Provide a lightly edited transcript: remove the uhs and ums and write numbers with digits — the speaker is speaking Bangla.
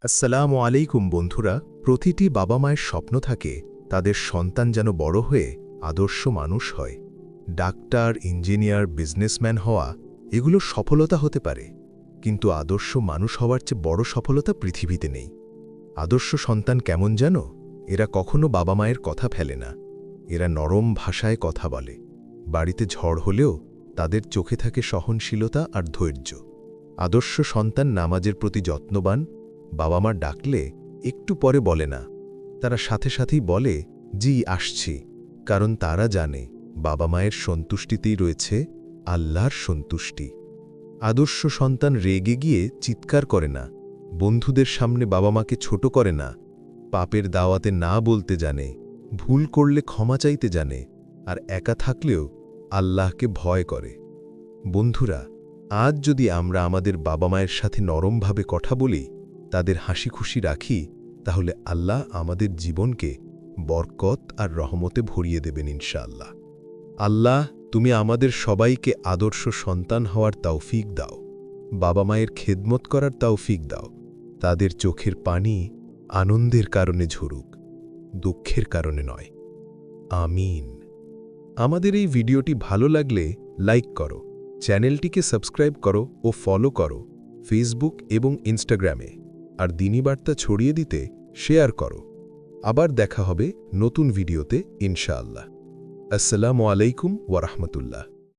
আসসালামু আলাইকুম বন্ধুরা। প্রতিটি বাবা মায়ের স্বপ্ন থাকে তাদের সন্তান যেন বড় হয়ে আদর্শ মানুষ হয়। ডাক্তার, ইঞ্জিনিয়ার, বিজনেসম্যান হওয়া এগুলো সফলতা হতে পারে, কিন্তু আদর্শ মানুষ হওয়ার চেয়ে বড় সফলতা পৃথিবীতে নেই। আদর্শ সন্তান কেমন জানো? এরা কখনো বাবা মায়ের কথা ফেলে না। এরা নরম ভাষায় কথা বলে। বাড়িতে ঝড় হলেও তাদের চোখে থাকে সহনশীলতা আর ধৈর্য। আদর্শ সন্তান নামাজের প্রতি যত্নবান। বাবা মা ডাকলে একটু পরে বলে না, তারা সাথে সাথেই বলে, জি আসছি, কারণ তারা জানে বাবা মায়ের সন্তুষ্টিতেই রয়েছে আল্লাহর সন্তুষ্টি। আদর্শ সন্তান রেগে গিয়ে চিৎকার করে না, বন্ধুদের সামনে বাবা মাকে ছোট করে না, পাপের দাওয়াতে না বলতে জানে, ভুল করলে ক্ষমা চাইতে জানে, আর একা থাকলেও আল্লাহকে ভয় করে। বন্ধুরা, আজ যদি আমরা আমাদের বাবা মায়ের সাথে নরমভাবে কথা বলি, তাদের হাসি খুশি রাখি, তাহলে আল্লাহ আমাদের জীবনকে বরকত আর রহমতে ভরিয়ে দেবেন ইনশাআল্লাহ। আল্লাহ, তুমি আমাদের সবাইকে আদর্শ সন্তান হওয়ার তৌফিক দাও। বাবা মায়ের খেদমত করার তৌফিক দাও। তাদের চোখের পানি আনন্দের কারণে ঝরুক, দুঃখের কারণে নয়। আমিন। আমাদের এই ভিডিওটি ভালো লাগলে লাইক করো, চ্যানেলটিকে সাবস্ক্রাইব করো ও ফলো করো ফেসবুক এবং ইনস্টাগ্রামে, আর দ্বীনি বার্তা ছড়িয়ে দিতে শেয়ার করো। আবার দেখা হবে নতুন ভিডিওতে ইনশাআল্লাহ। আসসালামু আলাইকুম ওয়া রাহমাতুল্লাহ।